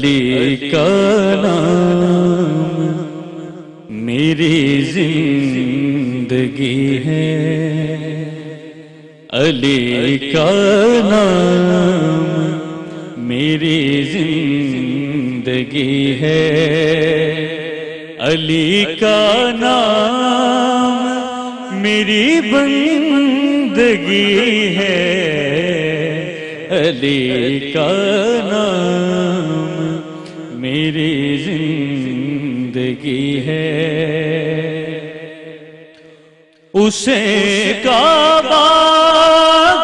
علی کا نام میری زندگی ہے، علی کا نام میری زندگی ہے، علی کا نام میری بندگی ہے، علی کا نام میری زندگی ہے۔ اسے کعبہ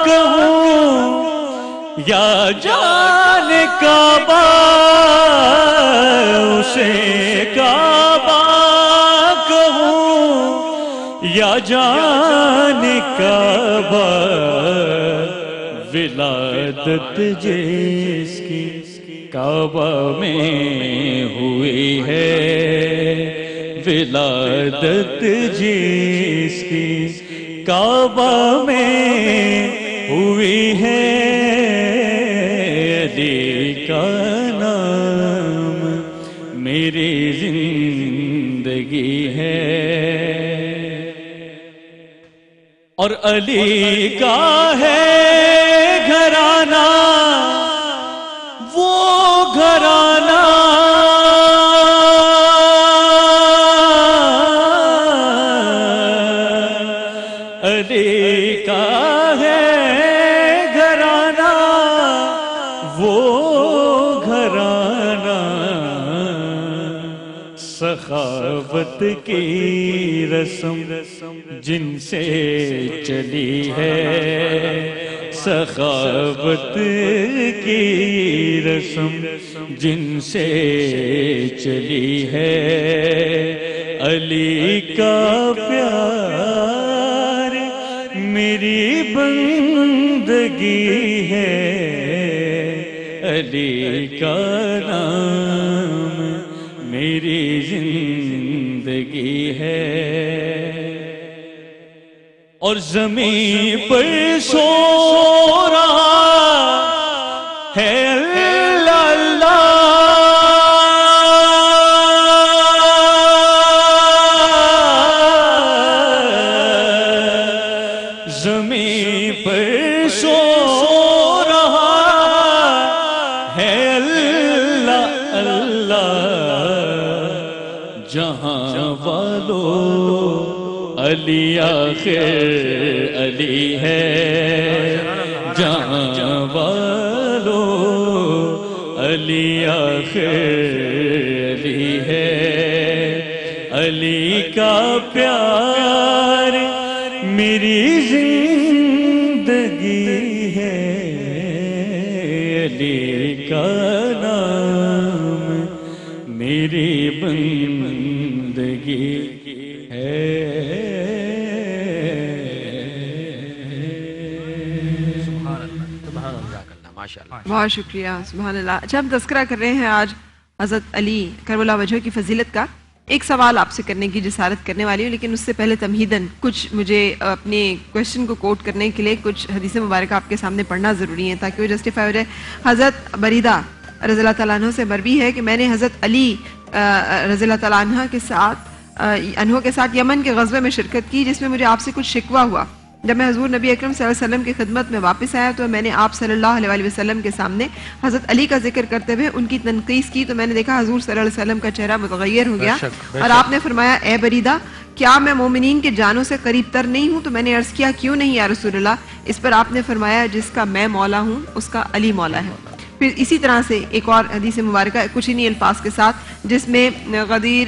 کہوں یا جان کعبہ، اسے کعبہ کہوں یا جان کعبہ، ولادت جس کی کعبہ میں ہوئی ہے، ولادت جس کی کعبہ میں ہوئی ہے، علی کا نام میری زندگی ہے۔ اور علی کا ہے گھرانہ، وہ گھرانہ علی کا ہے گھرانہ، وہ گھرانہ سخاوت کی رسم جن سے چلی ہے، سخاوت کی رسم جن سے چلی ہے، علی کا پیار میری بندگی ہے، علی کا نام میری زندگی ہے۔ اور زمین پر سو رہا ہے اللہ اللہ، زمین پر سو رہا ہے اللہ اللہ، جہاں والوں علی آخر علی ہے، جہاں والوں علی آخر علی ہے، علی کا پیار میری زندگی ہے، علی کا نام میری بندگی ہے۔ بہت شکریہ، سبحان اللہ۔ اچھا، ہم تذکرہ کر رہے ہیں آج حضرت علی کرم اللہ وجہ کی فضیلت کا۔ ایک سوال آپ سے کرنے کی جسارت کرنے والی ہوں، لیکن اس سے پہلے تمہیداً کچھ مجھے اپنے کوشچن کو کوٹ کرنے کے لیے کچھ حدیث مبارکہ آپ کے سامنے پڑھنا ضروری ہے تاکہ وہ جسٹیفائی ہو جائے۔ حضرت بریدہ رضی اللہ تعالیٰ عنہ سے مروی ہے کہ میں نے حضرت علی رضی اللہ تعالیٰ عنہ کے ساتھ یمن کے غزوے میں شرکت کی، جس میں مجھے آپ سے کچھ شکوہ ہوا۔ جب میں حضور نبی اکرم صلی اللہ علیہ وسلم کی خدمت میں واپس آیا تو میں نے آپ صلی اللہ علیہ وسلم کے سامنے حضرت علی کا ذکر کرتے ہوئے ان کی تنقید کی، تو میں نے دیکھا حضور صلی اللہ علیہ وسلم کا چہرہ متغیر ہو گیا اور آپ نے فرمایا، اے بریدہ، کیا میں مومنین کے جانوں سے قریب تر نہیں ہوں؟ تو میں نے عرض کیا، کیوں نہیں یا رسول اللہ؟ اس پر آپ نے فرمایا، جس کا میں مولا ہوں اس کا علی مولا ہے۔ پھر اسی طرح سے ایک اور حدیث مبارکہ کچھ انہی الفاظ کے ساتھ، جس میں غدیر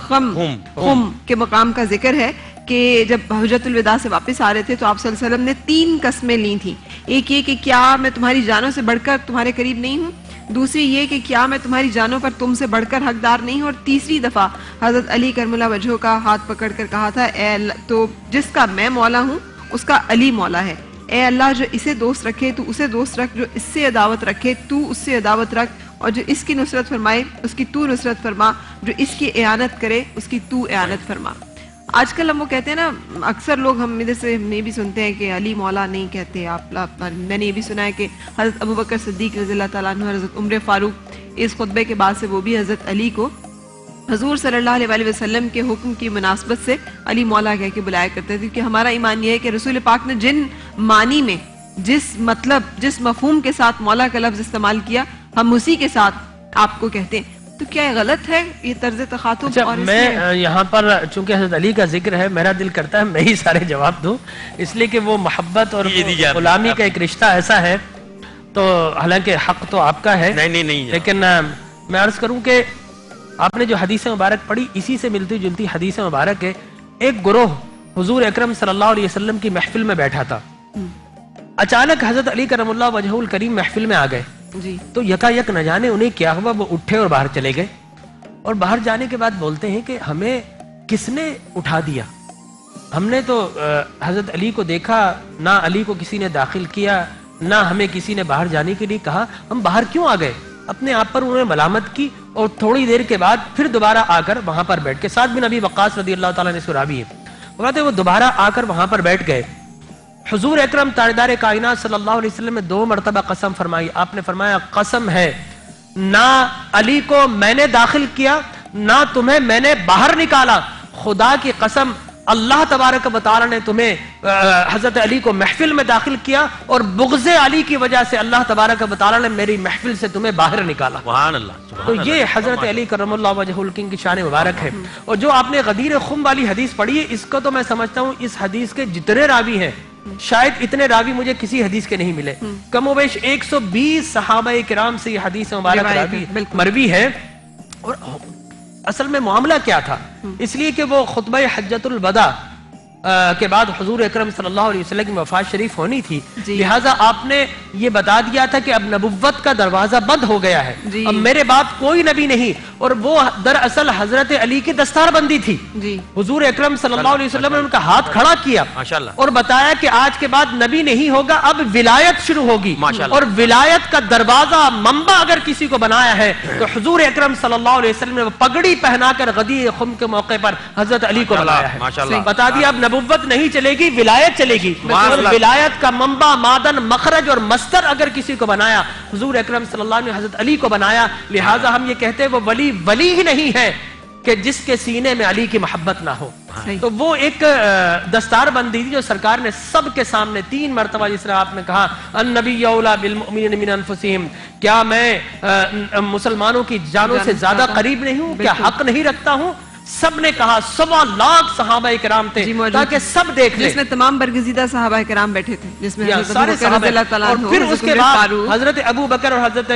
خم کے مقام کا ذکر ہے کہ جب حجۃ الوداع سے واپس آ رہے تھے تو آپ صلی اللہ علیہ وسلم نے 3 قسمیں لی تھیں۔ ایک یہ کہ کیا میں تمہاری جانوں سے بڑھ کر تمہارے قریب نہیں ہوں، دوسری یہ کہ کیا میں تمہاری جانوں پر تم سے بڑھ کر حقدار نہیں ہوں، اور تیسری دفعہ حضرت علی کرم اللہ وجہہ کا ہاتھ پکڑ کر کہا تھا، اے اللہ، تو جس کا میں مولا ہوں اس کا علی مولا ہے۔ اے اللہ، جو اسے دوست رکھے تو اسے دوست رکھ، جو اس سے عداوت رکھے تو اس سے عداوت رکھ، اور جو اس کی نصرت فرمائے اس کی تو نصرت فرما، جو اس کی اعانت کرے اس کی تو اعانت فرما۔ آج کل ہم وہ کہتے ہیں نا، اکثر لوگ ہم ادھر سے یہ بھی سنتے ہیں کہ علی مولا نہیں کہتے آپ، میں نے یہ بھی سنا ہے کہ حضرت ابوبکر صدیق رضی اللہ تعالیٰ عنہ، حضرت عمر فاروق، اس خطبے کے بعد سے وہ بھی حضرت علی کو حضور صلی اللہ علیہ وآلہ وسلم کے حکم کی مناسبت سے علی مولا کہہ کے بلایا کرتے تھے، کیونکہ ہمارا ایمان یہ ہے کہ رسول پاک نے جن معنی میں جس مطلب جس مفہوم کے ساتھ مولا کا لفظ استعمال کیا ہم اسی کے ساتھ آپ کو کہتے ہیں. تو کیا یہ غلط ہے یہ طرز تخاطب؟ اچھا، اور میں یہاں پر چونکہ حضرت علی کا ذکر ہے، میرا دل کرتا ہے میں ہی سارے جواب دوں، اس لیے کہ وہ محبت اور غلامی کا ایک رشتہ ایسا ہے. تو حالانکہ حق تو آپ کا ہے، نہیں لیکن میں عرض کروں کہ آپ نے جو حدیث مبارک پڑھی اسی سے ملتی جلتی حدیث مبارک ہے. ایک گروہ حضور اکرم صلی اللہ علیہ وسلم کی محفل میں بیٹھا تھا، اچانک حضرت علی کرم اللہ وجہہ الکریم محفل میں آ گئے. جی تو یکا یک نہ جانے انہیں کیا ہوا، وہ اٹھے اور باہر چلے گئے. اور باہر جانے کے بعد بولتے ہیں کہ ہمیں کس نے اٹھا دیا؟ ہم نے تو حضرت علی کو دیکھا، نہ علی کو کسی نے داخل کیا، نہ ہمیں کسی نے باہر جانے کے لیے کہا. ہم باہر کیوں آ گئے؟ اپنے آپ پر انہوں نے ملامت کی اور تھوڑی دیر کے بعد پھر دوبارہ آ کر وہاں پر بیٹھ کے سعد بن ابی وقاص رضی اللہ تعالیٰ نے اس کو راوی ہے، وہ کہتے ہیں وہ دوبارہ آ کر وہاں پر بیٹھ گئے. حضور اکرم تاجدار کائنات صلی اللہ علیہ وسلم نے 2 مرتبہ قسم فرمائی. آپ نے فرمایا قسم ہے نہ علی کو میں نے داخل کیا نہ تمہیں میں نے باہر نکالا، خدا کی قسم اللہ تبارک و تعالی نے تمہیں حضرت علی کو محفل میں داخل کیا اور بغض علی کی وجہ سے اللہ تبارک و تعالی نے میری محفل سے تمہیں باہر نکالا. سبحان اللہ. تو یہ حضرت علی کرم اللہ وجہ الکریم کی شان مبارک ہے. اور جو آپ نے غدیر خم والی حدیث پڑھی ہے، اس کو تو میں سمجھتا ہوں اس حدیث کے جتنے راوی ہیں شاید اتنے راوی مجھے کسی حدیث کے نہیں ملے. کم و بیش 120 صحابہ کرام سے یہ حدیث مبارک مروی ہے. اور اصل میں معاملہ کیا تھا؟ اس لیے کہ وہ خطبہ حجۃ الوداع کے بعد حضور اکرم صلی اللہ علیہ وسلم کی وفات شریف ہونی تھی، لہٰذا آپ نے یہ بتا دیا تھا کہ اب نبوت کا دروازہ بند ہو گیا ہے، اب میرے بعد کوئی نبی نہیں. اور وہ دراصل حضرت علی کی دستار بندی تھی. حضور اکرم صلی اللہ علیہ وسلم نے ان کا ہاتھ کھڑا کیا اور بتایا کہ آج کے بعد نبی نہیں ہوگا، اب ولایت شروع ہوگی. اور ولایت کا دروازہ منبع اگر کسی کو بنایا ہے تو حضور اکرم صلی اللہ علیہ وسلم نے پگڑی پہنا کر غدیر خم کے موقع پر حضرت علی کو بنایا ہے. بتا دیا اب نبوت نہیں چلے گی، ولایت چلے گی. اور ولایت کا منبع، مادن، مخرج اور مصدر اگر کسی کو بنایا حضور اکرم صلی اللہ علیہ وسلم نے حضرت علی کو بنایا. لہٰذا ہم یہ کہتے ہیں وہ ولی ہی نہیں ہے کہ جس کے سینے میں علی کی محبت نہ ہو. تو وہ ایک دستار بندی تھی جو سرکار نے سب کے سامنے 3 مرتبہ، جس طرح آپ نے کہا النبی اولی بالمؤمنین من انفسہم، کیا میں مسلمانوں کی جانوں سے زیادہ قریب نہیں ہوں؟ کیا حق نہیں رکھتا ہوں؟ سب نے کہا. 1.25 لاکھ صحابہ کرام تھے تاکہ سب دیکھ لیں، جس میں تمام برگزیدہ صحابہ کرام بیٹھے تھے، جس میں سارے صحابہ. اور پھر اس کے بعد حضرت ابو بکر اور حضرت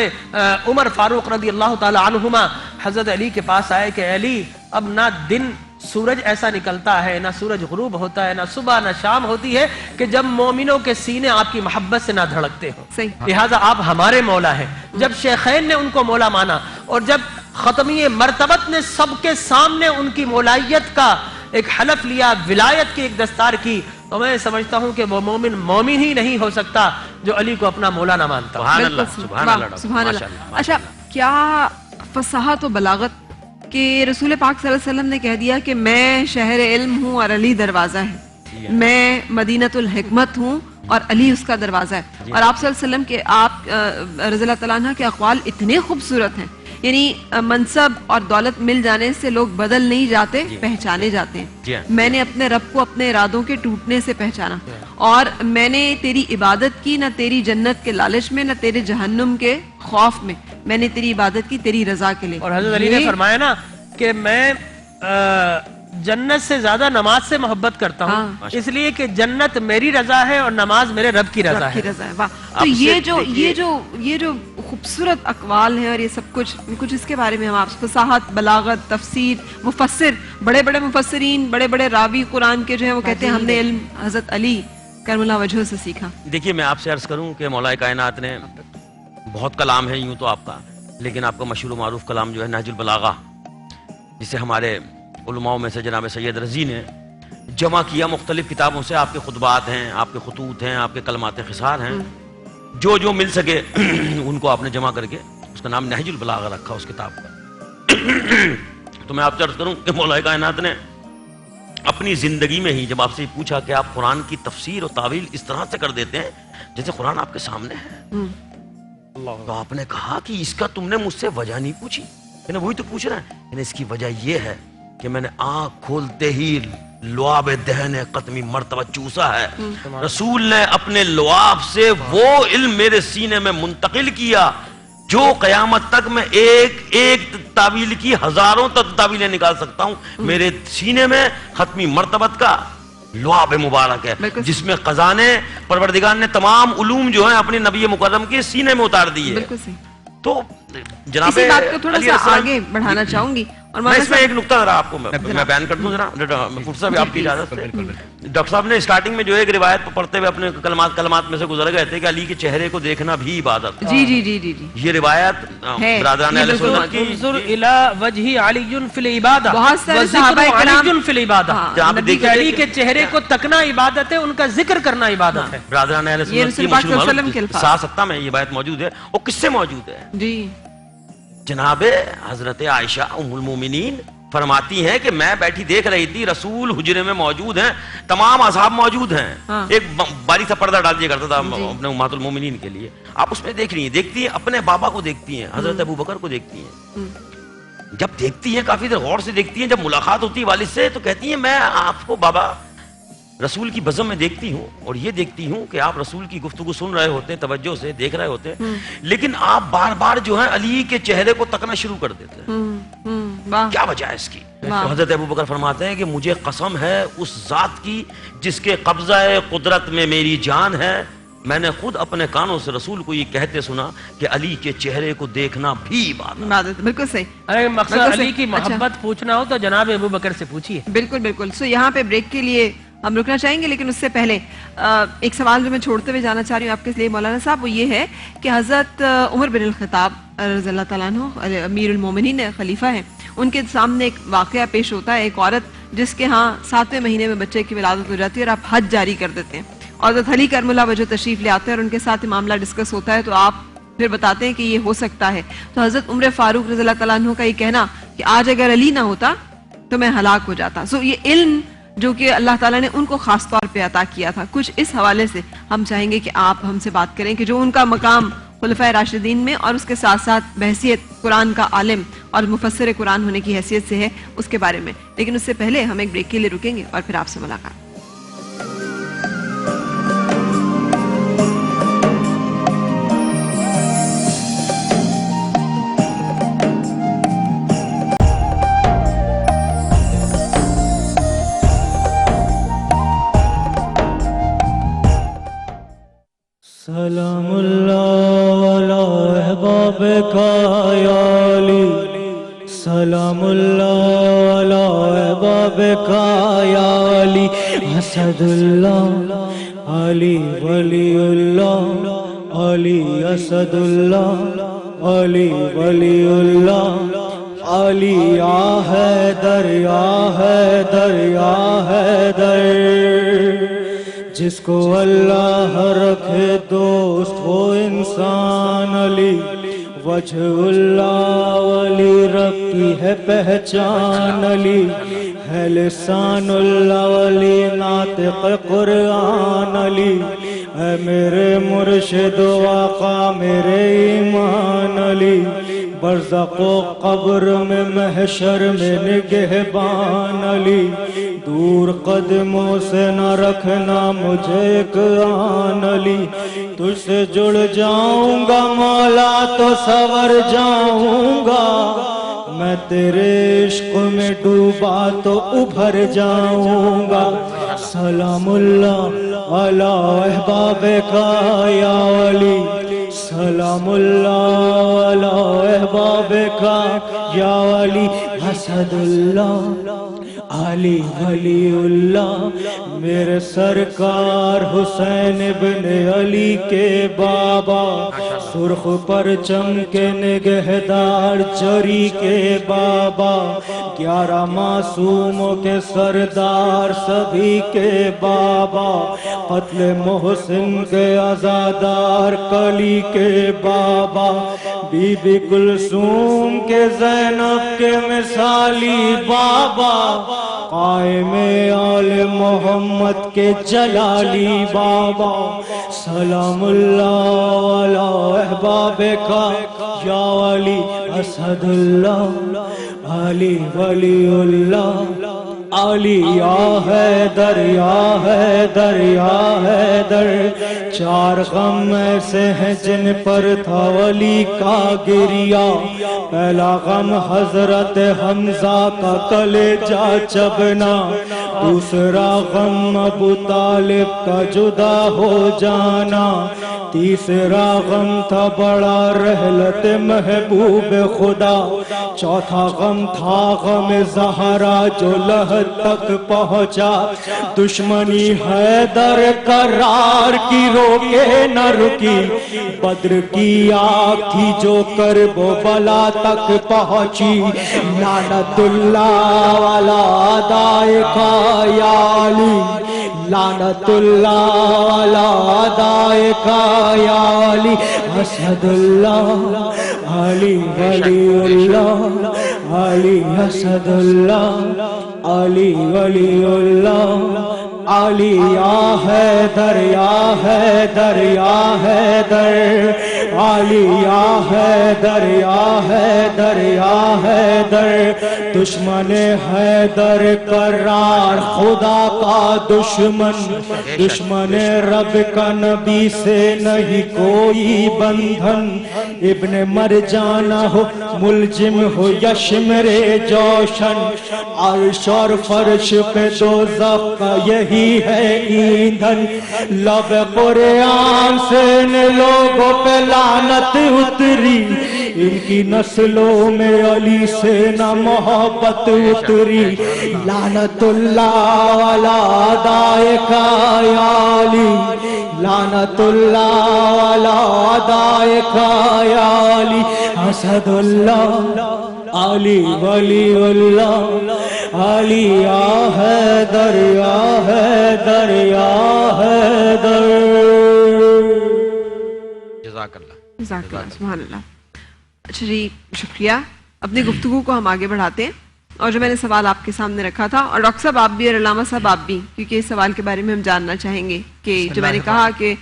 عمر فاروق رضی اللہ تعالی عنہما حضرت علی کے پاس آئے کہ علی اب نہ دن سورج ایسا نکلتا ہے، نہ سورج غروب ہوتا ہے، نہ صبح نہ شام ہوتی ہے کہ جب مومنوں کے سینے آپ کی محبت سے نہ دھڑکتے ہوں. لہٰذا آپ ہمارے مولا ہیں. جب شیخین نے ان کو مولا مانا اور جب ختمی مرتبت نے سب کے سامنے ان کی مولائیت کا ایک حلف لیا، ولایت کی ایک دستار کی، تو میں سمجھتا ہوں کہ وہ مومن ہی نہیں ہو سکتا جو علی کو اپنا مولا نہ مانتا. سبحان اللہ، سبحان اللہ، سبحان اللہ. اچھا، کیا فصاحت و بلاغت کہ رسول پاک صلی اللہ علیہ وسلم نے کہہ دیا کہ میں شہر علم ہوں اور علی دروازہ ہے، میں مدینۃ الحکمت ہوں اور علی اس کا دروازہ ہے. اور آپ صلی اللہ علیہ وسلم کے آپ رضی اللہ تعالیٰ عنہ کے اقوال اتنے خوبصورت ہیں، یعنی منصب اور دولت مل جانے سے لوگ بدل نہیں جاتے، پہچانے جاتے ہیں. میں نے اپنے رب کو اپنے ارادوں کے ٹوٹنے سے پہچانا، اور میں نے تیری عبادت کی نہ تیری جنت کے لالچ میں نہ تیرے جہنم کے خوف میں، میں نے تیری عبادت کی تیری رضا کے لیے. اور حضرت علی نے فرمایا نا کہ میں جنت سے زیادہ نماز سے محبت کرتا ہوں، اس لیے کہ جنت میری رضا ہے اور نماز میرے رب کی رضا ہے. تو یہ جو خوبصورت اقوال ہیں اور یہ سب کچھ اس کے بارے میں ہم آپ سے فصاحت، بلاغت، تفسیر، مفسر، بڑے بڑے مفسرین، بڑے بڑے راوی قرآن کے جو ہیں وہ کہتے ہیں ہم نے علم حضرت علی کرم اللہ وجہہ سے سیکھا. دیکھیے میں آپ سے عرض کروں کہ مولا کائنات نے بہت کلام ہے یوں تو آپ کا، لیکن آپ کا مشہور و معروف کلام جو ہے نہج البلاغہ، جسے ہمارے علماء میں سے جناب سید رضی نے جمع کیا مختلف کتابوں سے. آپ کے خطبات ہیں، آپ کے خطوط ہیں، آپ کے کلمات خسار ہیں، جو مل سکے ان کو آپ نے جمع کر کے اس کا نام نہج البلاغہ رکھا اس کتاب کا. تو میں آپ سے عرض کروں کہ مولا کائنات نے اپنی زندگی میں ہی جب آپ سے پوچھا کہ آپ قرآن کی تفسیر اور تعویل اس طرح سے کر دیتے ہیں جیسے قرآن آپ کے سامنے ہے، تو آپ نے کہا کہ اس کا تم نے مجھ سے وجہ نہیں پوچھی. وہی تو پوچھ رہا ہے. اس کی وجہ یہ ہے کہ میں نے آنکھ کھولتے ہی لعاب دہن قطمی مرتبہ چوسا ہے. رسول نے اپنے لعاب سے وہ علم میرے سینے میں منتقل کیا جو قیامت تک میں ایک ایک تعویل کی ہزاروں تعویلیں نکال سکتا ہوں. میرے سینے میں ختمی مرتبت کا لعاب مبارک ہے جس میں خزانے پروردگار نے تمام علوم جو ہیں اپنے نبی مکرم کے سینے میں اتار دیے. بالکل صحیح. تو جناب اسی بات کو تھوڑا سا آگے بڑھانا چاہوں گی اور میں اس میں ایک نقطہ ذرا آپ کو میں بیان کر دوں ذرا ڈاکٹر صاحب آپ کی اجازت سے. ڈاکٹر صاحب نے اسٹارٹنگ میں جو ایک روایت پڑھتے ہوئے اپنے کلمات میں سے گزر گئے تھے کہ علی کے چہرے کو دیکھنا بھی عبادت. جی جی جی جی جی یہ روایت برادران اہل سنت کی انظر الی وجہ علی فی العبادہ بہت سارے وذکر صحابہ کرام علی فی العبادہ. نبی علی کے چہرے کو تکنا عبادت ہے, ان کا ذکر کرنا عبادت ہے. برادران اہل یہ سنت کی رسول پاک صلی اللہ علیہ وسلم کے الفاظ. 7 میں یہ بات موجود ہے. اور کس سے موجود ہے؟ جی جناب حضرت عائشہ ام المومنین فرماتی ہیں کہ میں بیٹھی دیکھ رہی تھی رسول حجرے میں موجود ہیں, تمام اصحاب موجود ہیں. ایک باریک سا پردہ ڈال دیا کرتا تھا اپنے امہات المومنین کے لیے. آپ اس میں دیکھتی ہیں اپنے بابا کو دیکھتی ہیں, حضرت ابو بکر کو دیکھتی ہیں. جب دیکھتی ہیں کافی دیر غور سے دیکھتی ہیں, جب ملاقات ہوتی ہے والد سے تو کہتی ہیں میں آپ کو بابا رسول کی بزم میں دیکھتی ہوں اور یہ دیکھتی ہوں کہ آپ رسول کی گفتگو سن رہے ہوتے ہیں, توجہ سے دیکھ رہے ہوتے ہیں, لیکن آپ بار بار جو ہے علی کے چہرے کو تکنا شروع کر دیتے ہیں. کیا وجہ ہے اس کی؟ تو حضرت ابو بکر فرماتے ہیں کہ مجھے قسم ہے اس ذات کی جس کے قبضہ قدرت میں میری جان ہے, میں نے خود اپنے کانوں سے رسول کو یہ کہتے سنا کہ علی کے چہرے کو دیکھنا بھی عبادت. بالکل صحیح. اگر مقصد علی کی محبت پوچھنا ہو تو جناب ابو بکر سے پوچھیے. بالکل بالکل. سو یہاں پہ بریک کے لیے ہم رکنا چاہیں گے, لیکن اس سے پہلے ایک سوال جو میں چھوڑتے ہوئے جانا چاہ رہی ہوں آپ کے لیے مولانا صاحب, وہ یہ ہے کہ حضرت عمر بن الخطاب رضی اللہ تعالیٰ عنہ امیر المومنین خلیفہ ہیں, ان کے سامنے ایک واقعہ پیش ہوتا ہے. ایک عورت جس کے ہاں 7ویں مہینے میں بچے کی ولادت ہو جاتی ہے اور آپ حج جاری کر دیتے ہیں. حضرت علی کرم اللہ وجہ تشریف لے آتے ہیں اور ان کے ساتھ یہ معاملہ ڈسکس ہوتا ہے, تو آپ پھر بتاتے ہیں کہ یہ ہو سکتا ہے. تو حضرت عمر فاروق رضی اللہ تعالیٰ عنہ کا یہ کہنا کہ آج اگر علی نہ ہوتا تو میں ہلاک ہو جاتا. سو یہ علم جو کہ اللہ تعالیٰ نے ان کو خاص طور پہ عطا کیا تھا, کچھ اس حوالے سے ہم چاہیں گے کہ آپ ہم سے بات کریں کہ جو ان کا مقام خلفائے راشدین میں اور اس کے ساتھ ساتھ بحیثیت قرآن کا عالم اور مفسر قرآن ہونے کی حیثیت سے ہے اس کے بارے میں. لیکن اس سے پہلے ہم ایک بریک کے لیے رکیں گے اور پھر آپ سے ملاقات. سلام اللہ علی احباب کا یا علی, سلام اللہ علی احباب کا یا علی, اسد اللہ علی ولی اللہ, علی اسد اللہ علی ولی اللہ, علی یا حیدر یا حیدر یا حیدر. جس کو اللہ رکھے دوست وہ انسان علی, وجہ اللہ ولی رکھی ہے پہچان علی, ہے لسان اللہ ولی ناطق قرآن علی, اے میرے مرشد و آقا میرے ایمان علی, برزخ و قبر میں محشر میں نگہبان علی, دور قدموں سے نہ رکھنا مجھے ایک آن علی, تجھ سے جڑ جاؤں گا مولا تو سور جاؤں گا, میں تیرے عشق میں ڈوبا تو ابھر جاؤں گا. سلام اللہ علی احباب کا یا علی, سلام اللہ علی احباب کا یا علی, اسد اللہ علی ولی اللہ, میرے سرکار حسین ابن علی کے بابا, سرخ پرچم کے نگہدار چری کے بابا, 11 معصوموں کے سردار سبھی کے بابا, قتل محسن کے عزادار کلی کے بابا، بی بی کلثوم کے زینب کے مثالی بابا، قائم آل محمد کے جلالی بابا، سلام اللہ علی احباب کا یا علی اسد اللہ، علی ولی اللہ، علی یا حیدر یا حیدر یا حیدر۔ چار غم ایسے ہیں جن پر تھا ولی کا گریا، پہلا غم حضرت حمزہ کا کلیجہ چبنا، دوسرا غم ابو طالب کا جدا ہو جانا، تیسرا غم تھا بڑا رحلت محبوب خدا، چوتھا غم تھا غم زہرا جو لحد تک پہنچا، دشمنی حیدر کرار کی روکے نہ رکی، بدر کی آگ تھی جو کرب و بلا تک پہنچی، لعنت اللہ علی اعدائک یا علی، لعنت اللہ علی اعدائک یا علی اسد اللہ، علی ولی اللہ، علی اسد اللہ، علی ولی اللہ، علی یا حیدر یا حیدر یا حیدر، علی یا حیدر یا حیدر یا حیدر، دشمن حیدر کرار خدا کا دشمن، دشمن رب کا نبی سے نہیں کوئی بندھن، ابن مرجانہ ہو ملجم ہو یا شمر جوشن، عرش اور فرش پہ دوزخ کا یہی ہے ایندھن، لب قرآن سے ان لوگوں پہ لعنت اتری، ان کی نسلوں میں علی سے نہ محبت اتری، لعنت اللہ علی اعدائک یا علی، لعنت اللہ علی اعدائک یا علی اسد اللہ، علی ولی اللہ، علی یا حیدر یا حیدر یا حیدر۔ جزاک اللہ، جزاک اللہ، سبحان اللہ۔ اچھا جی، شکریہ۔ اپنی گفتگو کو ہم آگے بڑھاتے ہیں، اور جو میں نے سوال آپ کے سامنے رکھا تھا، اور ڈاکٹر صاحب آپ بھی اور علامہ صاحب آپ بھی، کیونکہ اس سوال کے بارے میں ہم جاننا چاہیں گے کہ جو میں نے کہا کہ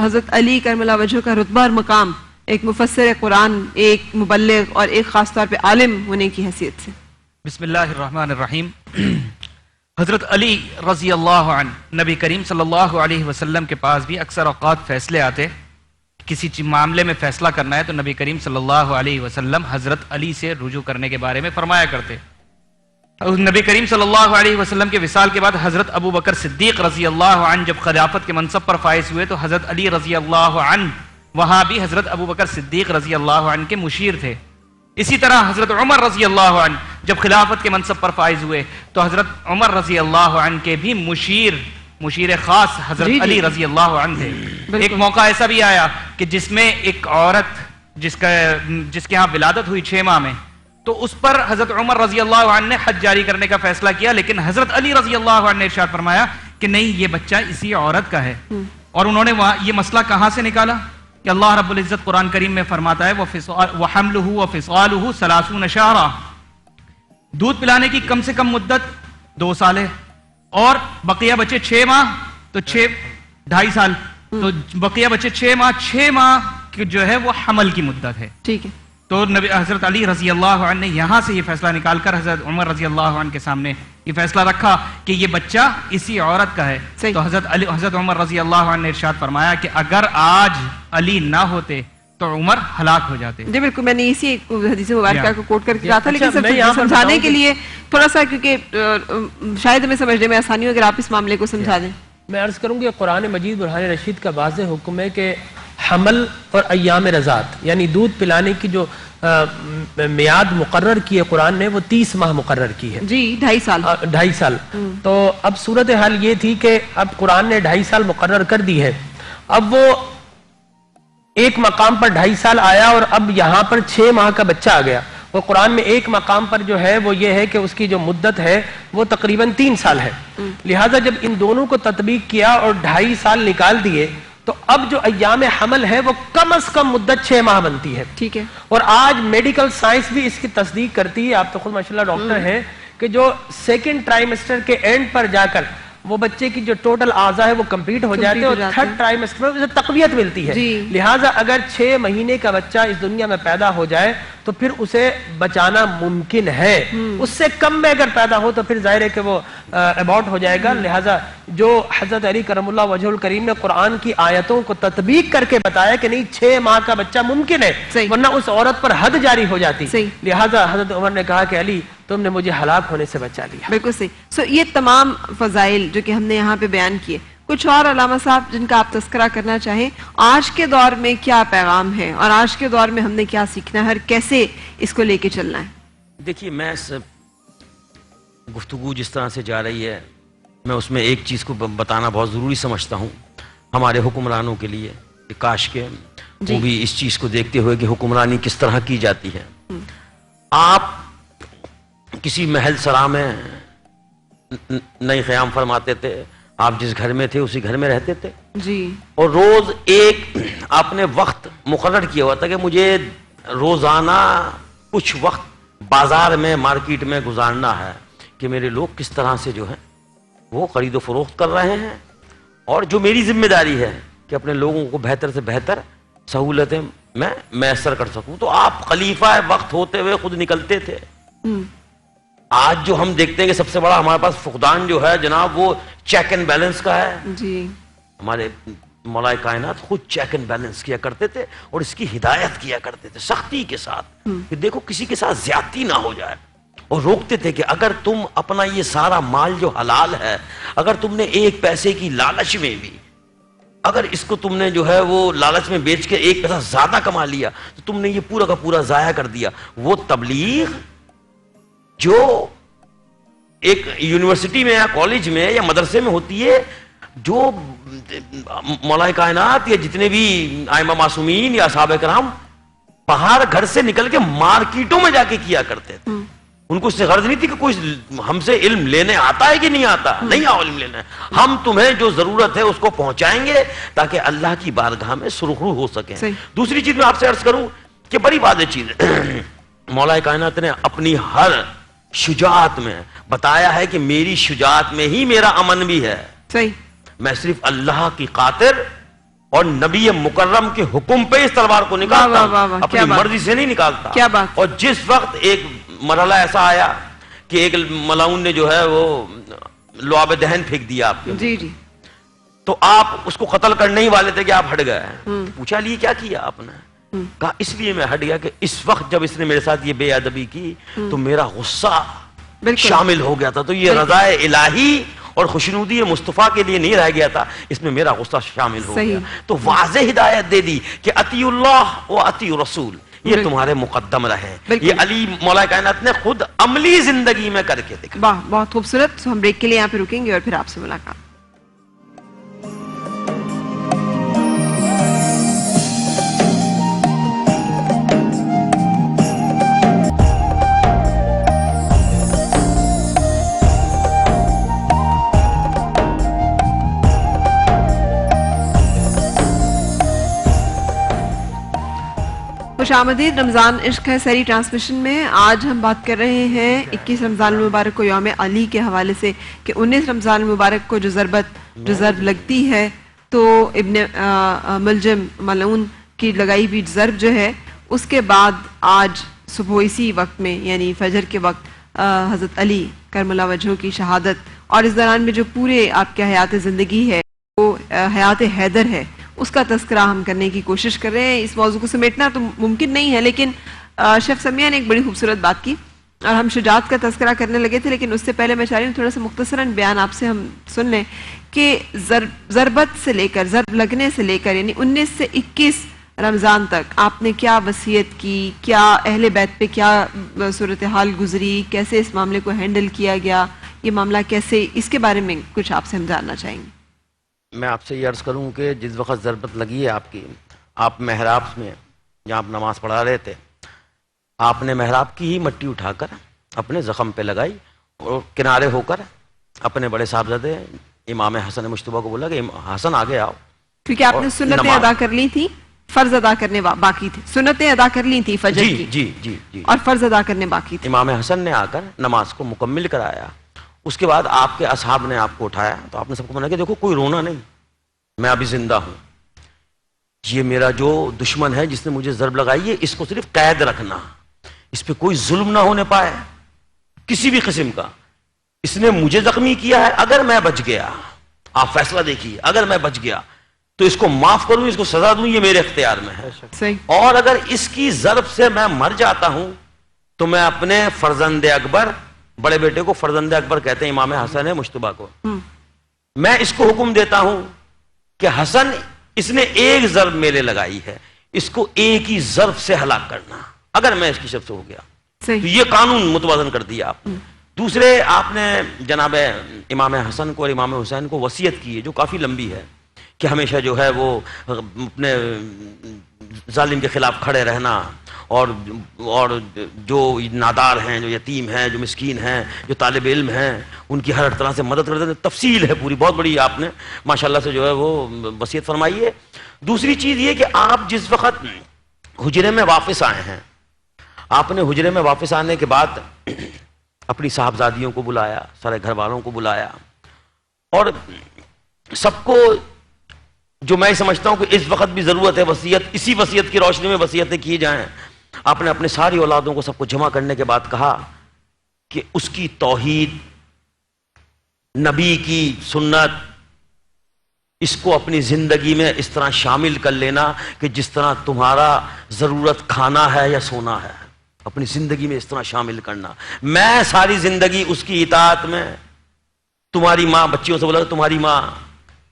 حضرت علی کرم اللہ وجہہ کا رتبہ اور مقام ایک مفسر قرآن، ایک مبلغ اور ایک خاص طور پہ عالم ہونے کی حیثیت سے۔ بسم اللہ الرحمن الرحیم۔ حضرت علی رضی اللہ عنہ نبی کریم صلی اللہ علیہ وسلم کے پاس بھی اکثر اوقات فیصلے آتے، کسی معاملے میں فیصلہ کرنا ہے تو نبی کریم صلی اللہ علیہ وسلم حضرت علی سے رجوع کرنے کے بارے میں فرمایا کرتے۔ نبی کریم صلی اللہ علیہ وسلم کے وصال کے بعد حضرت ابو بکر صدیق رضی اللہ عنہ جب خلافت کے منصب پر فائز ہوئے تو حضرت علی رضی اللہ عنہ وہاں بھی حضرت ابو بکر صدیق رضی اللہ عنہ کے مشیر تھے۔ اسی طرح حضرت عمر رضی اللہ عنہ جب خلافت کے منصب پر فائز ہوئے تو حضرت عمر رضی اللہ عنہ کے بھی مشیر خاص حضرت علی رضی اللہ عنہ تھے۔ ایک موقع ایسا بھی آیا کہ جس میں ایک عورت جس کے ہاں ولادت ہوئی 6 ماہ میں، تو اس پر حضرت عمر رضی اللہ عنہ نے حج جاری کرنے کا فیصلہ کیا، لیکن حضرت علی رضی اللہ عنہ نے ارشاد فرمایا کہ نہیں، یہ بچہ اسی عورت کا ہے۔ اور انہوں نے یہ مسئلہ کہاں سے نکالا کہ اللہ رب العزت قرآن کریم میں فرماتا ہے وَحَمْلُهُ وَفِصَالُهُ 30 شَهْرًا، دودھ پلانے کی کم سے کم مدت 2 سال ہے، اور بقیہ بچے 6 ماہ تو 2.5 سال، تو بقیہ بچے 6 ماہ جو ہے وہ حمل کی مدت ہے۔ ٹھیک ہے، تو حضرت علی رضی اللہ عنہ نے یہاں سے یہ فیصلہ نکال کر حضرت عمر رضی اللہ عنہ کے سامنے یہ فیصلہ رکھا کہ یہ بچہ اسی عورت کا ہے۔ تو حضرت عمر رضی اللہ عنہ نے ارشاد فرمایا کہ اگر آج علی نہ ہوتے تو عمر ہلاک ہو جاتے۔ جی بالکل، میں نے اسی حدیث مبارکہ کو کوٹ کر کے کہا تھا، لیکن سمجھانے کے لیے تھوڑا سا، کیونکہ شاید ہمیں سمجھنے میں آسانی ہو، اگر آپ اس معاملے کو سمجھا دیں۔ میں عرض کروں کہ قرآن مجید برہان رشید کا واضح حکم ہے کہ حمل اور ایام رضاعت یعنی دودھ پلانے کی جو میعاد مقرر کی ہے قرآن نے، وہ 30 ماہ مقرر کی ہے۔ جی 2.5 سال۔ 2.5 سال۔ تو اب صورتحال یہ تھی کہ اب قرآن نے 2.5 سال مقرر کر دی ہے، اب وہ ایک مقام پر 2.5 سال آیا اور اب یہاں پر 6 ماہ کا بچہ آ گیا۔ وہ قرآن میں ایک مقام پر جو ہے وہ یہ ہے کہ اس کی جو مدت ہے وہ تقریباً 3 سال ہے، لہٰذا جب ان دونوں کو تطبیق کیا اور 2.5 سال نکال دیے تو اب جو ایام حمل ہے وہ کم از کم مدت 6 ماہ بنتی ہے. ٹھیک ہے. اور آج میڈیکل سائنس بھی اس کی تصدیق کرتی ہے, آپ تو خود ماشاءاللہ ڈاکٹر ہیں, کہ جو سیکنڈ ٹرائیمسٹر کے اینڈ پر جا کر وہ بچے کی جو ٹوٹل اعضاء ہے وہ کمپلیٹ ہو جاتے ہیں, اور تھرڈ ٹرائیمسٹر میں اسے تقویت ملتی ہے. لہٰذا اگر 6 مہینے کا بچہ اس دنیا میں پیدا ہو جائے تو پھر اسے بچانا ممکن ہے. اس سے کم میں اگر پیدا ہو تو پھر ظاہر ہے کہ وہ ابارٹ ہو جائے گا. لہٰذا جو حضرت علی کرم اللہ وجہ الکریم نے قرآن کی آیتوں کو تطبیق کر کے بتایا کہ نہیں 6 ماہ کا بچہ ممکن ہے, ورنہ اس عورت پر حد جاری ہو جاتی. لہٰذا حضرت عمر نے کہا کہ علی تم نے مجھے ہلاک ہونے سے بچا لیا. بالکل صحیح. یہ تمام فضائل جو کہ ہم نے یہاں پہ بیان کیے, کچھ اور علامہ صاحب جن کا آپ تذکرہ کرنا چاہیں, آج کے دور میں کیا پیغام ہے اور آج کے دور میں ہم نے کیا سیکھنا ہے اور کیسے اس کو لے کے چلنا ہے؟ دیکھیے, میں گفتگو جس طرح سے جا رہی ہے, میں اس میں ایک چیز کو بتانا بہت ضروری سمجھتا ہوں ہمارے حکمرانوں کے لیے, کہ کاش کے وہ بھی اس چیز کو دیکھتے ہوئے کہ حکمرانی کس طرح کی جاتی ہے. آپ کسی محل سرا میں نئی قیام فرماتے تھے, آپ جس گھر میں تھے اسی گھر میں رہتے تھے جی, اور روز ایک آپ نے وقت مقرر کیا ہوا تھا کہ مجھے روزانہ کچھ وقت بازار میں مارکیٹ میں گزارنا ہے, کہ میرے لوگ کس طرح سے جو ہیں وہ خرید و فروخت کر رہے ہیں, اور جو میری ذمہ داری ہے کہ اپنے لوگوں کو بہتر سے بہتر سہولتیں میں میسر کر سکوں. تو آپ خلیفہ وقت ہوتے ہوئے خود نکلتے تھے. آج جو ہم دیکھتے ہیں کہ سب سے بڑا ہمارے پاس فقدان جو ہے جناب وہ چیک اینڈ بیلنس کا ہے. جی, ہمارے مولا کائنات خود چیک اینڈ بیلنس کیا کرتے تھے اور اس کی ہدایت کیا کرتے تھے سختی کے ساتھ, کہ دیکھو کسی کے ساتھ زیادتی نہ ہو جائے, اور روکتے تھے کہ اگر تم اپنا یہ سارا مال جو حلال ہے, اگر تم نے 1 پیسے کی لالچ میں بھی اگر اس کو تم نے جو ہے وہ لالچ میں بیچ کے 1 پیسہ زیادہ کما لیا تو تم نے یہ پورا کا پورا ضائع کر دیا. وہ تبلیغ جو ایک یونیورسٹی میں یا کالج میں یا مدرسے میں ہوتی ہے, جو مولا کائنات یا جتنے بھی ائمہ معصومین یا اصحاب کرام باہر گھر سے نکل کے مارکیٹوں میں جا کے کیا کرتے تھے, ان کو اس سے غرض نہیں تھی کہ کوئی ہم سے علم لینے آتا ہے کہ نہیں آتا, نہیں آؤ علم لینے, ہم تمہیں جو ضرورت ہے اس کو پہنچائیں گے تاکہ اللہ کی بارگاہ میں سرخرو ہو سکیں. دوسری چیز میں آپ سے عرض کروں کہ بڑی واضح چیز ہے, مولا کائنات نے اپنی ہر شجاعت میں بتایا ہے کہ میری شجاعت میں ہی میرا امن بھی ہے. صحیح, میں صرف اللہ کی خاطر اور نبی مکرم کے حکم پہ اس تلوار کو نکالتا ہوں, اپنی مرضی سے نہیں نکالتا. کیا بات. اور جس وقت ایک مرحلہ ایسا آیا کہ ایک ملعون نے جو ہے وہ لعاب دہن پھینک دیا آپ کے, جی جی, تو آپ اس کو قتل کرنے ہی والے تھے کہ آپ ہٹ گئے. پوچھا لیے کیا کیا آپ نے؟ کہا اس لیے میں ہٹ گیا کہ اس وقت جب اس نے میرے ساتھ یہ بے ادبی کی تو میرا غصہ شامل ہو گیا تھا, تو یہ رضا الہی اور خوشنودی مصطفیٰ کے لیے نہیں رہ گیا تھا, اس میں میرا غصہ شامل ہو گیا. تو واضح ہدایت دے دی کہ اطیع اللہ و اطیع رسول, یہ تمہارے مقدم رہے. یہ علی مولا کائنات نے خود عملی زندگی میں کر کے دکھا. واہ, بہت خوبصورت. ہم بریک کے لیے یہاں پہ رکیں گے اور پھر آپ سے ملاقات. خوش آمدید. رمضان عشق ہے سری ٹرانسمیشن میں آج ہم بات کر رہے ہیں 21 رمضان المبارک کو یوم علی کے حوالے سے, کہ 19 رمضان المبارک کو جو ضرب لگتی ہے تو ابن ملجم ملعون کی لگائی ہوئی ضرب جو ہے, اس کے بعد آج صبح اسی وقت میں یعنی فجر کے وقت حضرت علی کرم اللہ وجہہ کی شہادت, اور اس دوران میں جو پورے آپ کے حیات زندگی ہے وہ حیات حیدر ہے, اس کا تذکرہ ہم کرنے کی کوشش کر رہے ہیں. اس موضوع کو سمیٹنا تو ممکن نہیں ہے, لیکن شیخ سمیہ نے ایک بڑی خوبصورت بات کی اور ہم شجاعت کا تذکرہ کرنے لگے تھے, لیکن اس سے پہلے میں چاہ رہی ہوں تھوڑا سا مختصراً بیان آپ سے ہم سن لیں کہ ضربت سے لے کر, ضرب لگنے سے لے کر یعنی 19 سے 21 رمضان تک آپ نے کیا وصیت کی, کیا اہل بیت پہ کیا صورتحال گزری, کیسے اس معاملے کو ہینڈل کیا گیا, یہ معاملہ کیسے, اس کے بارے میں کچھ آپ سے ہم جاننا چاہیں گے. میں آپ سے یہ عرض کروں کہ جس وقت ضربت لگی ہے آپ کی, آپ محراب میں جہاں آپ نماز پڑھا رہے تھے, آپ نے محراب کی ہی مٹی اٹھا کر اپنے زخم پہ لگائی اور کنارے ہو کر اپنے بڑے صاحبزادے امام حسن مجتبیٰ کو بولا کہ حسن آگے آؤ, کیونکہ آپ نے سنتیں ادا کر لی تھی, فرض ادا کرنے باقی تھے. سنتیں ادا کر لی تھی فجر کی, جی جی جی, اور فرض ادا کرنے باقی تھے. امام حسن نے آ کر نماز کو مکمل کرایا. اس کے بعد آپ کے اصحاب نے آپ کو اٹھایا تو آپ نے سب کو منع کیا, دیکھو کوئی رونا نہیں, میں ابھی زندہ ہوں, یہ میرا جو دشمن ہے جس نے مجھے ضرب لگائی ہے اس کو صرف قید رکھنا, اس پہ کوئی ظلم نہ ہونے پائے کسی بھی قسم کا. اس نے مجھے زخمی کیا ہے, اگر میں بچ گیا, آپ فیصلہ دیکھیے, اگر میں بچ گیا تو اس کو معاف کروں, اس کو سزا دوں, یہ میرے اختیار میں ہے. صحیح. اور اگر اس کی ضرب سے میں مر جاتا ہوں تو میں اپنے فرزند اکبر, بڑے بیٹے کو فرزند اکبر کہتے ہیں امام حسن مجتبیٰ کو, میں اس کو حکم دیتا ہوں کہ حسن اس نے ایک ضرب میرے لگائی ہے, اس کو ایک ہی ضرب سے ہلاک کرنا اگر میں اس کی شب سے ہو گیا. تو یہ قانون متوازن کر دیا آپ نے. دوسرے آپ نے جناب امام حسن کو اور امام حسین کو وصیت کی ہے جو کافی لمبی ہے کہ ہمیشہ جو ہے وہ اپنے ظالم کے خلاف کھڑے رہنا, اور جو نادار ہیں, جو یتیم ہیں, جو مسکین ہیں, جو طالب علم ہیں, ان کی ہر طرح سے مدد کرتے ہیں. تفصیل ہے پوری, بہت بڑی آپ نے ماشاءاللہ سے جو ہے وہ وصیت فرمائی ہے. دوسری چیز یہ کہ آپ جس وقت حجرے میں واپس آئے ہیں, آپ نے حجرے میں واپس آنے کے بعد اپنی صاحبزادیوں کو بلایا, سارے گھر والوں کو بلایا, اور سب کو, جو میں سمجھتا ہوں کہ اس وقت بھی ضرورت ہے وصیت, اسی وصیت کی روشنی میں وصیتیں کی جائیں, آپ نے اپنے ساری اولادوں کو سب کو جمع کرنے کے بعد کہا کہ اس کی توحید, نبی کی سنت, اس کو اپنی زندگی میں اس طرح شامل کر لینا کہ جس طرح تمہارا ضرورت کھانا ہے یا سونا ہے, اپنی زندگی میں اس طرح شامل کرنا. میں ساری زندگی اس کی اطاعت میں, تمہاری ماں, بچیوں سے بولا تمہاری ماں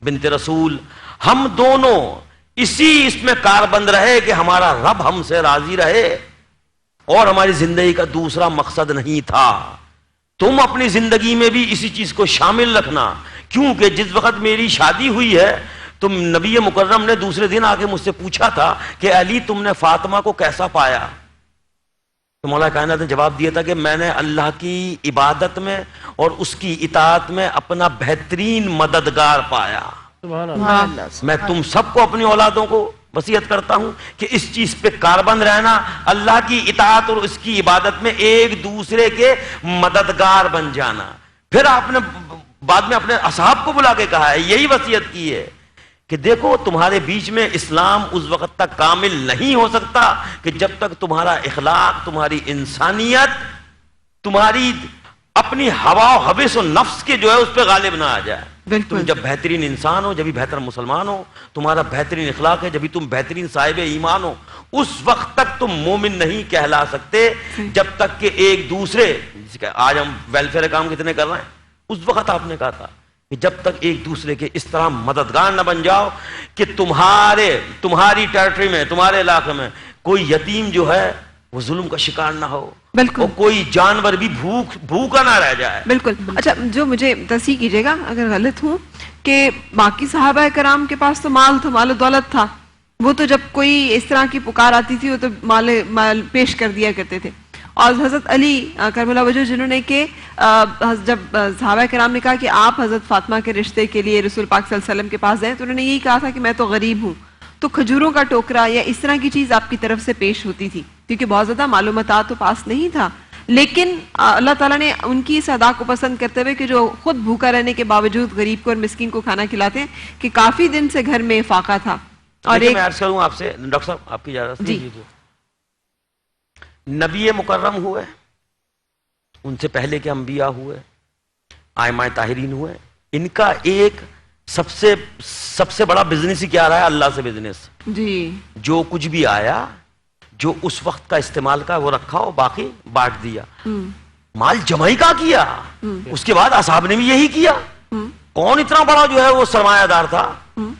بنت رسول, ہم دونوں اسی اس میں کاربند رہے کہ ہمارا رب ہم سے راضی رہے, اور ہماری زندگی کا دوسرا مقصد نہیں تھا. تم اپنی زندگی میں بھی اسی چیز کو شامل رکھنا, کیونکہ جس وقت میری شادی ہوئی ہے تو نبی مکرم نے دوسرے دن آ کے مجھ سے پوچھا تھا کہ علی تم نے فاطمہ کو کیسا پایا, تو مولا کائنات نے جواب دیا تھا کہ میں نے اللہ کی عبادت میں اور اس کی اطاعت میں اپنا بہترین مددگار پایا. میں تم سب کو, اپنی اولادوں کو وصیت کرتا ہوں کہ اس چیز پہ کاربند رہنا, اللہ کی اطاعت اور اس کی عبادت میں ایک دوسرے کے مددگار بن جانا. پھر آپ نے بعد میں اپنے اصحاب کو بلا کے کہا ہے, یہی وصیت کی ہے کہ دیکھو تمہارے بیچ میں اسلام اس وقت تک کامل نہیں ہو سکتا کہ جب تک تمہارا اخلاق, تمہاری انسانیت, تمہاری اپنی ہوا و حوث و نفس کے جو ہے اس پہ غالب نہ آ جائے. تم جب بہترین انسان ہو جبھی بہتر مسلمان ہو, تمہارا بہترین اخلاق ہے جبھی تم بہترین صاحب ایمان ہو. اس وقت تک تم مومن نہیں کہلا سکتے جب تک کہ ایک دوسرے, آج ہم ویلفیئر کام کتنے کر رہے ہیں, اس وقت آپ نے کہا تھا کہ جب تک ایک دوسرے کے اس طرح مددگار نہ بن جاؤ کہ تمہاری ٹیریٹری میں, تمہارے علاقے میں کوئی یتیم جو ہے وہ ظلم کا شکار نہ ہو, اور کوئی جانور بھی بھوکا نہ رہ جائے. بالکل. اچھا, جو مجھے تصحیح کیجیے گا اگر غلط ہوں, کہ باقی صحابہ کرام کے پاس تو مال تھا, مال و دولت تھا, وہ تو جب کوئی اس طرح کی پکار آتی تھی وہ تو مال پیش کر دیا کرتے تھے. اور حضرت علی کرم اللہ وجہ جنہوں نے کہ جب صحابہ کرام نے کہا کہ آپ حضرت فاطمہ کے رشتے کے لیے رسول پاک صلی اللہ علیہ وسلم کے پاس جائیں, تو انہوں نے یہی کہا تھا کہ میں تو غریب ہوں, تو کھجوروں کا ٹوکرا یا اس طرح کی چیز آپ کی طرف سے پیش ہوتی تھی, کیونکہ بہت زیادہ معلومات تو پاس نہیں تھا. لیکن اللہ تعالیٰ نے ان کی اس ادا کو پسند کرتے ہوئے کہ جو خود بھوکا رہنے کے باوجود غریب کو اور مسکین کو کھانا کھلاتے ہیں, کہ کافی دن سے گھر میں فاقہ تھا. اور میں عرض کروں آپ سے ڈاکٹر صاحب, آپ کی اجازت جی, نبی مکرم ہوئے, ان سے پہلے کے انبیاء ہوئے, ائمہ طاہرین ہوئے, ان کا ایک سب سے بڑا بزنس ہی کیا رہا ہے, اللہ سے بزنس. جی, جو کچھ بھی آیا, جو اس وقت کا استعمال کا وہ رکھا اور باقی بانٹ دیا. مال جمعی کا کیا, اس کے بعد اصحاب نے بھی یہی کیا. کون اتنا بڑا جو ہے وہ سرمایہ دار تھا,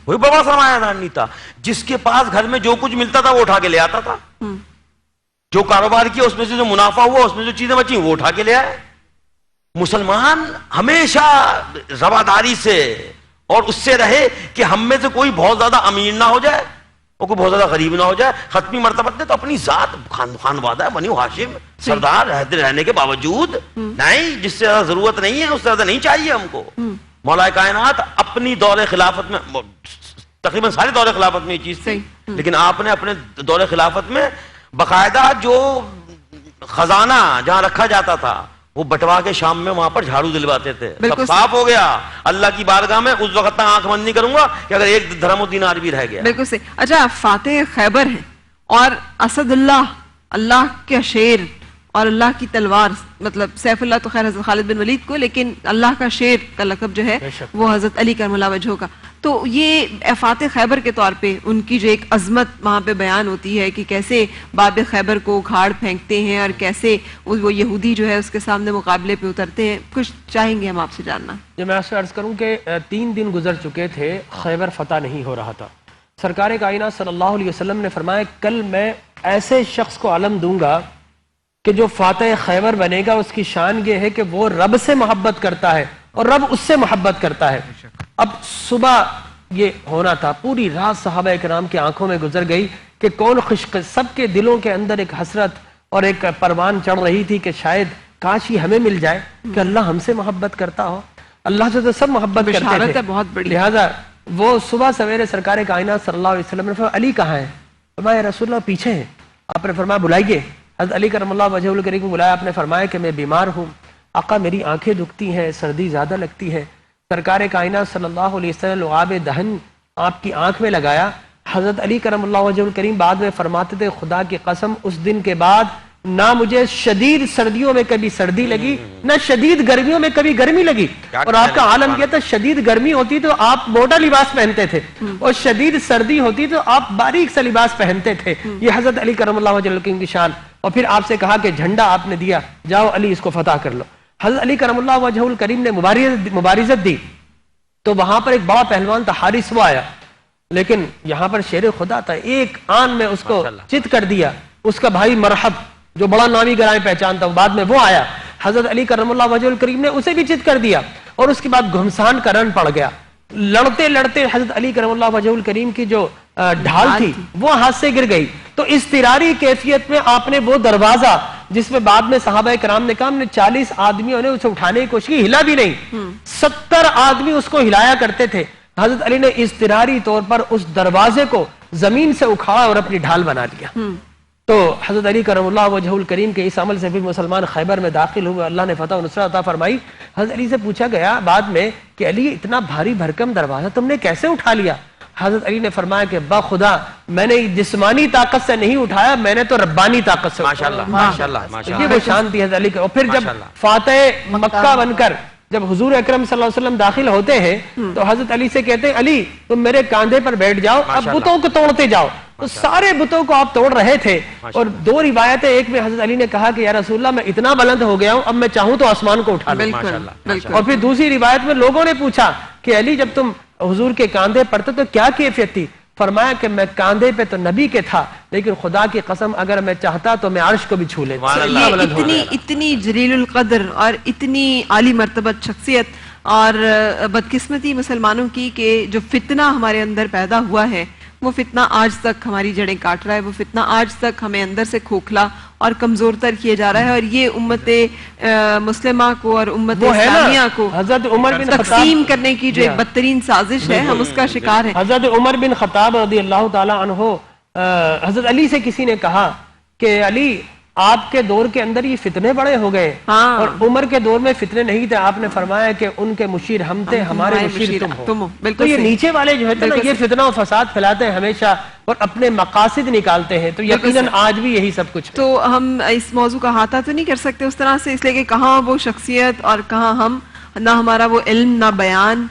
کوئی بڑا سرمایہ دار نہیں تھا. جس کے پاس گھر میں جو کچھ ملتا تھا وہ اٹھا کے لے آتا تھا, جو کاروبار کیا اس میں سے جو منافع ہوا, اس میں جو چیزیں بچی وہ اٹھا کے لے آئے. مسلمان ہمیشہ رواداری سے اور اس سے رہے کہ ہم میں سے کوئی بہت زیادہ امیر نہ ہو جائے اور کوئی بہت زیادہ غریب نہ ہو جائے. ختمی مرتبہ نے تو اپنی ذات خانوادہ ہے, بنی ہاشم سردار رہنے کے باوجود نہیں, جس سے زیادہ ضرورت نہیں ہے اس سے زیادہ نہیں چاہیے ہم کو. مولا کائنات اپنی دور خلافت میں تقریباً سارے دور خلافت میں یہ چیز تھی، صحیح۔ لیکن آپ نے اپنے دور خلافت میں باقاعدہ جو خزانہ جہاں رکھا جاتا تھا وہ بٹوا کے شام میں وہاں پر جھاڑو دلواتے تھے، سب صاف ہو گیا اللہ کی بارگاہ میں، اس وقت تک آنکھ بند نہیں کروں گا کہ اگر ایک درہم و دینار بھی رہ گیا۔ بالکل صحیح۔ اچھا، فاتح خیبر ہیں اور اسد اللہ، اللہ کا شیر اور اللہ کی تلوار، مطلب سیف اللہ تو خیر حضرت خالد بن ولید کو، لیکن اللہ کا شیر کا لقب جو ہے وہ حضرت علی کرم اللہ وجہہ کا۔ تو یہ فاتح خیبر کے طور پہ ان کی جو ایک عظمت وہاں پہ بیان ہوتی ہے کہ کیسے باب خیبر کو اکھاڑ پھینکتے ہیں اور کیسے وہ یہودی جو ہے اس کے سامنے مقابلے پہ اترتے ہیں، کچھ چاہیں گے ہم آپ سے جاننا۔ جو میں آپ سے عرض کروں کہ 3 دن گزر چکے تھے، خیبر فتح نہیں ہو رہا تھا۔ سرکار کائنات صلی اللہ علیہ وسلم نے فرمایا کل میں ایسے شخص کو علم دوں گا کہ جو فاتح خیبر بنے گا، اس کی شان یہ ہے کہ وہ رب سے محبت کرتا ہے اور رب اس سے محبت کرتا ہے۔ اب صبح یہ ہونا تھا، پوری رات صحابہ کرام کی آنکھوں میں گزر گئی کہ کون سب کے دلوں کے اندر ایک حسرت اور ایک پروان چڑھ رہی تھی کہ شاید کاش ہی ہمیں مل جائے کہ اللہ ہم سے محبت کرتا ہو۔ اللہ سے تو سب محبت کرتے تھے، بہت بڑی، لہذا وہ صبح سویرے سرکار کائنات صلی اللہ علیہ وسلم نے فرمایا علی کہاں ہے؟ فرمایا رسول اللہ پیچھے ہیں۔ آپ نے فرمایا بلائیے۔ حضرت علی کرم اللہ وجہہ الکریم کو بلایا، آپ نے فرمایا کہ میں بیمار ہوں آقا، میری آنکھیں دکھتی ہیں، سردی زیادہ لگتی ہے۔ سرکار کائنات صلی اللہ علیہ وسلم لعاب دہن آپ کی آنکھ میں لگایا۔ حضرت علی کرم اللہ وجہہ الکریم بعد میں فرماتے تھے خدا کی قسم اس دن کے بعد نہ مجھے شدید سردیوں میں کبھی سردی لگی نہ شدید گرمیوں میں کبھی گرمی لگی۔ اور آپ کا عالم یہ تھا شدید گرمی ہوتی تو آپ موٹا لباس پہنتے تھے اور شدید سردی ہوتی تو آپ باریک سا لباس پہنتے تھے۔ یہ حضرت علی کرم اللہ وجہہ الکریم کی شان۔ اور پھر آپ سے کہا کہ جھنڈا آپ نے دیا، جاؤ علی اس کو فتح کر لو۔ حضرت علی کرم اللہ وجہہ الکریم نے مبارزت دی تو وہاں پر ایک بڑا پہلوان تھا حارث، وہ آیا، لیکن یہاں پر شیر خدا تھا، ایک آن میں اس کو چت کر دیا۔ اس کا بھائی مرحب جو بڑا نامی گرائیں پہچان تھا، بعد میں وہ آیا، حضرت علی کرم اللہ وجہہ الکریم نے اسے بھی چت کر دیا۔ اور اس کے بعد گھمسان کا رن پڑ گیا، لڑتے لڑتے حضرت علی کرم اللہ وجہہ الکریم کی جو ڈھال تھی وہ ہاتھ سے گر گئی۔ تو اضطراری کیفیت میں آپ نے وہ دروازہ جس میں بعد میں صحابہ کرام نے کہا ہم نے 40 آدمیوں نے اسے اٹھانے کی کوشش کی، ہلا بھی نہیں، 70 آدمی اس کو ہلایا کرتے تھے۔ حضرت علی نے اضطراری طور پر اس دروازے کو زمین سے اکھاڑا اور اپنی ڈھال بنا لیا۔ تو حضرت علی کرم اللہ وجہہ الکریم کے اس عمل سے پھر مسلمان خیبر میں داخل ہوئے، اللہ نے فتح و نصرت عطا فرمائی۔ حضرت علی سے پوچھا گیا بعد میں کہ علی اتنا بھاری بھرکم دروازہ تم نے کیسے اٹھا لیا؟ حضرت علی نے فرمایا کہ بخدا میں نے جسمانی طاقت سے نہیں اٹھایا، میں نے تو ربانی طاقت سے ماشاءاللہ ماشاءاللہ ماشاءاللہ۔ یہ وہ شان تھی حضرت علی کی۔ اور پھر جب فاتح مکہ بن کر جب حضور اکرم صلی اللہ علیہ وسلم داخل ہوتے ہیں تو حضرت علی سے کہتے ہیں علی تم میرے کاندھے پر بیٹھ جاؤ، اب بتوں کو توڑتے جاؤ۔ تو سارے بتوں کو آپ توڑ رہے تھے، اور 2 روایتیں، ایک میں حضرت علی نے کہا کہ یا رسول اللہ میں اتنا بلند ہو گیا ہوں اب میں چاہوں تو آسمان کو اٹھا لوں۔ اور پھر دوسری روایت میں لوگوں نے پوچھا کہ علی جب تم حضور کے کاندھے پڑتے تو کیا کیفیت تھی؟ فرمایا کہ میں کاندھے پہ تو نبی کے تھا، لیکن خدا کی قسم اگر میں چاہتا تو میں عرش کو بھی چھو لیتا۔ اتنی جلیل القدر اور اتنی عالی مرتبت شخصیت اور بدقسمتی مسلمانوں کی کہ جو فتنہ ہمارے اندر پیدا ہوا ہے وہ فتنہ آج تک ہماری جڑیں کاٹ رہا ہے، وہ فتنہ آج تک ہمیں اندر سے کھوکھلا اور کمزور تر کیے جا رہا ہے، اور یہ امت مسلمہ کو اور امت اسلامیہ کو حضرت عمر بن تقسیم کرنے کی جو ایک بدترین سازش ہے، ہم اس کا شکار ہیں۔ حضرت عمر بن خطاب رضی اللہ تعالی عنہ حضرت علی سے کسی نے کہا کہ علی آپ کے دور کے اندر یہ فتنے بڑے ہو گئے اور عمر کے دور میں فتنے نہیں تھے، آپ نے فرمایا کہ ان کے مشیر ہم تھے، ہمارے مشیر تم ہو۔ تو یہ نیچے والے جو ہے نا یہ فتنہ و فساد پھیلاتے ہیں ہمیشہ اور اپنے مقاصد نکالتے ہیں، تو یقیناً آج بھی یہی سب کچھ ہے۔ تو ہم اس موضوع کا احاطہ تو نہیں کر سکتے اس طرح سے، اس لیے کہ کہاں وہ شخصیت اور کہاں ہم، نہ ہمارا وہ علم نہ بیان،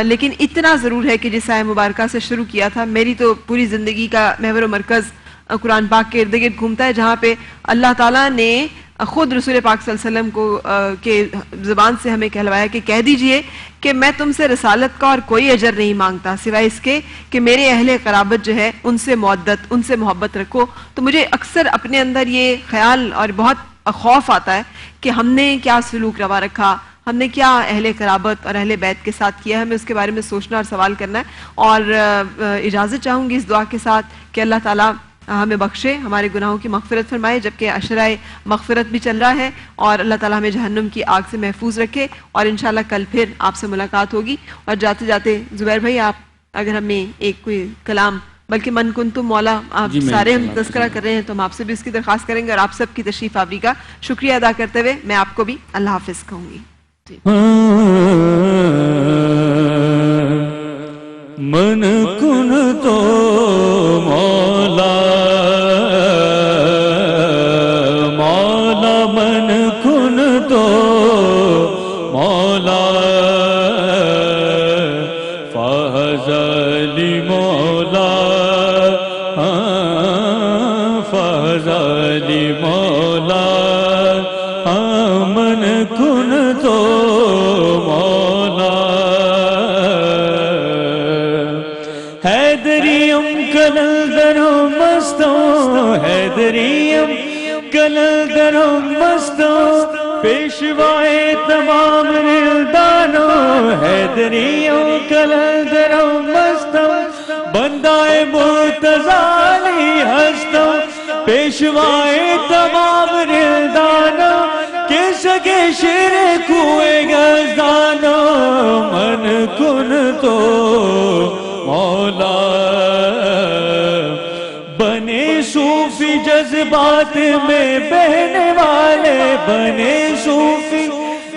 لیکن اتنا ضرور ہے کہ جس آیہ مبارکہ سے شروع کیا تھا، میری تو پوری زندگی کا محور و مرکز قرآن پاک کے ارد گرد گھومتا ہے، جہاں پہ اللہ تعالیٰ نے خود رسول پاک صلی اللہ علیہ وسلم کو کے زبان سے ہمیں کہلوایا کہ کہہ دیجئے کہ میں تم سے رسالت کا اور کوئی اجر نہیں مانگتا سوائے اس کے کہ میرے اہل قرابت جو ہے ان سے مودت، ان سے محبت رکھو۔ تو مجھے اکثر اپنے اندر یہ خیال اور بہت خوف آتا ہے کہ ہم نے کیا سلوک روا رکھا، ہم نے کیا اہل قرابت اور اہل بیت کے ساتھ کیا، ہمیں اس کے بارے میں سوچنا اور سوال کرنا ہے۔ اور اجازت چاہوں گی اس دعا کے ساتھ کہ اللہ تعالیٰ ہمیں بخشے، ہمارے گناہوں کی مغفرت فرمائے، جبکہ عشرۂ مغفرت بھی چل رہا ہے، اور اللہ تعالیٰ ہمیں جہنم کی آگ سے محفوظ رکھے، اور انشاءاللہ کل پھر آپ سے ملاقات ہوگی۔ اور جاتے جاتے زبیر بھائی آپ اگر ہمیں ایک کوئی کلام بلکہ من کنتم مولا آپ سارے ہم تذکرہ کر رہے ہیں تو ہم آپ سے بھی اس کی درخواست کریں گے اور آپ سب کی تشریف آوری کا شکریہ ادا کرتے ہوئے میں آپ کو بھی اللہ حافظ کہوں گی. من کن تو مولا مولا من کن تو مولا فضلی مولا فضلی مولا من کن تو مولا حیدریم کلندروں مستوں حیدریم کلندروں مستوں پیشوائے تمام دلدانوں حیدریم کلندروں مستوں بندائے مرتضی ہستوں پیشوائے تمام دلدانوں کے سگے شیر کوئے گزدانوں من کن تو مولا بنے صوفی جذبات میں بہنے والے بنے صوفی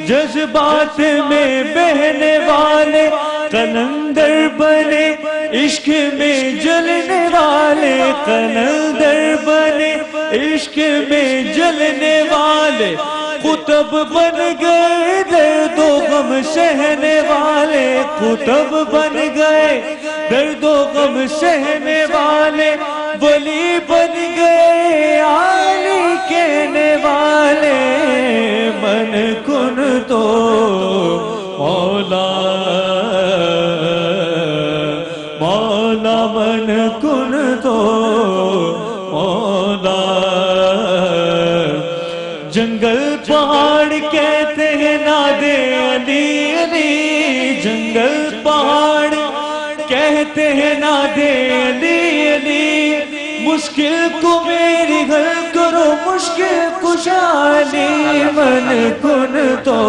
جذبات میں بہنے والے قلندر بنے عشق میں جلنے والے قلندر بنے عشق میں جلنے والے قطب بن گئے درد و غم سہنے والے قطب بن گئے درد و غم سہنے والے ولی بن گئے عالی کہنے والے من کن تو مولا مولا من کن تو مولا جنگل پہاڑ کہتے ہیں نادے علی علی جنگل پہاڑ کہتے ہیں نادے علی علی مشکل کو میری حل کرو مشکل کشا علی من کن تو